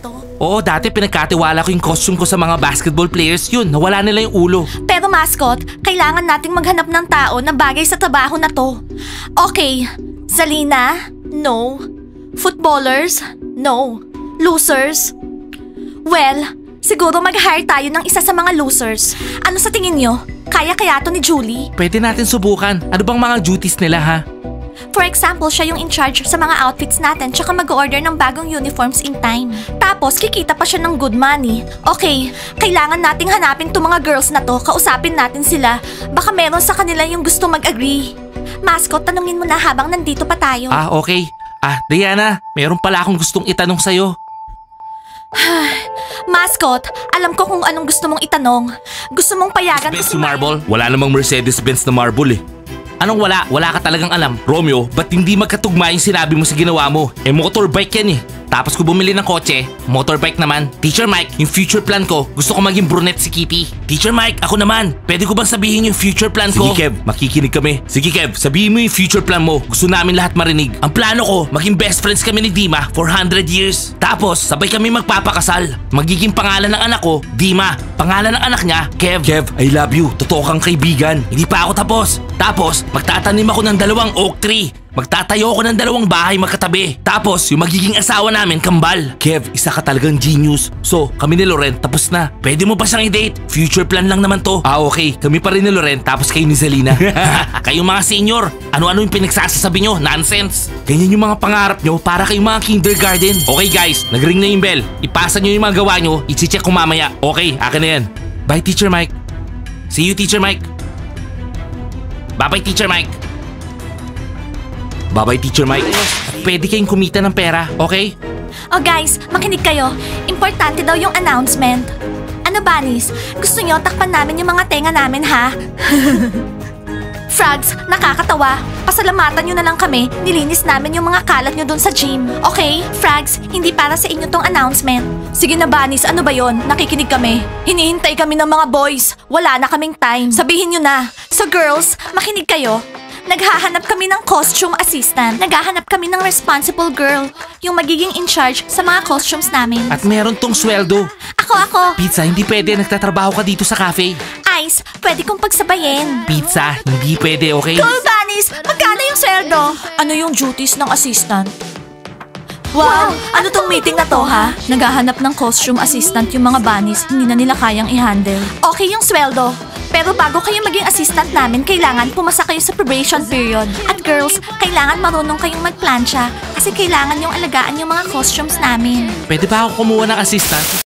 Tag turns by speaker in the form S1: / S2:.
S1: to.
S2: Oo, dati pinagkatiwala ko yung costume ko sa mga basketball players yun. Nawala nila yung ulo.
S1: Pero mascot, kailangan nating maghanap ng tao na bagay sa trabaho na to. Okay, Zalina? No. Footballers? No. Losers? Well, siguro mag-hire tayo ng isa sa mga losers. Ano sa tingin nyo? Kaya to ni Julie?
S2: Pwede natin subukan. Ano bang mga duties nila ha?
S1: For example, siya yung in charge sa mga outfits natin tsaka mag-order ng bagong uniforms in time. Tapos, kikita pa siya ng good money. Okay, kailangan nating hanapin tong mga girls na to, kausapin natin sila. Baka meron sa kanila yung gusto mag-agree. Mascot, tanungin mo na habang nandito pa tayo.
S2: Okay. Diana, meron pala akong gustong itanong sa'yo.
S1: Mascot, alam ko kung anong gusto mong itanong. Gusto mong payagan ko si
S2: Marble? Wala namang Mercedes-Benz na marble eh. Anong wala? Wala ka talagang alam. Romeo, ba't hindi magkatugma yung sinabi mo sa ginawa mo? Motorbike yan eh. Tapos ko bumili ng kotse, motorbike naman. Teacher Mike, yung future plan ko, gusto ko maging brunette si Kitty. Teacher Mike, ako naman. Pwede ko bang sabihin yung future plan ko? Sige Kev, makikinig kami. Sige Kev, sabihin mo yung future plan mo. Gusto namin lahat marinig. Ang plano ko, maging best friends kami ni Dima for 100 years. Tapos, sabay kami magpapakasal. Magiging pangalan ng anak ko, Dima. Pangalan ng anak niya, Kev. Kev, I love you. Totoo kang kaibigan. Hindi pa ako tapos. Tapos, magtatanim ako ng 2 oak tree. Magtatayo ako ng 2 bahay magkatabi. Tapos, yung magiging asawa namin, kambal. Kev, isa ka talagang genius. So, kami ni Loren, tapos na. Pwede mo pa siyang i-date. Future plan lang naman to. Okay. Kami pa rin ni Loren, tapos kayo ni Zalina. Kayong mga senior, ano-ano yung pinagsasasabi nyo? Nonsense. Ganyan yung mga pangarap nyo para kayong mga kindergarten. Okay guys, nag-ring na yung bell. Ipasa nyo yung mga gawa nyo, i-check ko mamaya. Okay, akin na yan. Bye, Teacher Mike. See you, Teacher Mike. Bye-bye, Teacher Mike. Bye-bye, Teacher Mike. Pwede kayong kumita ng pera, okay?
S1: Oh guys, makinig kayo. Importante daw yung announcement. Ano Bunnies? Gusto nyo takpan namin yung mga tenga namin ha? Frogs, nakakatawa. Pasalamatan nyo na lang kami. Nilinis namin yung mga kalat nyo dun sa gym. Okay? Frogs, hindi para sa inyo tong announcement. Sige na Bunnies, ano ba yon? Nakikinig kami. Hinihintay kami ng mga boys. Wala na kaming time. Sabihin nyo na. So girls, makinig kayo. Naghahanap kami ng costume assistant. Naghahanap kami ng responsible girl. Yung magiging in charge sa mga costumes namin.
S2: At meron tong sweldo.
S1: Ako.
S2: Pizza, hindi pwede. Nagtatrabaho ka dito sa cafe.
S1: Ice, pwede kong pagsabayin.
S2: Pizza, hindi pwede, okay?
S1: Cool Bunnies, magkano yung sweldo? Ano yung duties ng assistant? Wow! Ano tong meeting na to ha? Naghahanap ng costume assistant yung mga bunnies, hindi na nila kayang i-handle. Okay yung sweldo. Pero bago kayo maging assistant namin, kailangan pumasa kayo sa probation period. At girls, kailangan marunong kayong magplansya kasi kailangan yung alagaan yung mga costumes namin.
S2: Pwede ba ako kumuha ng assistant?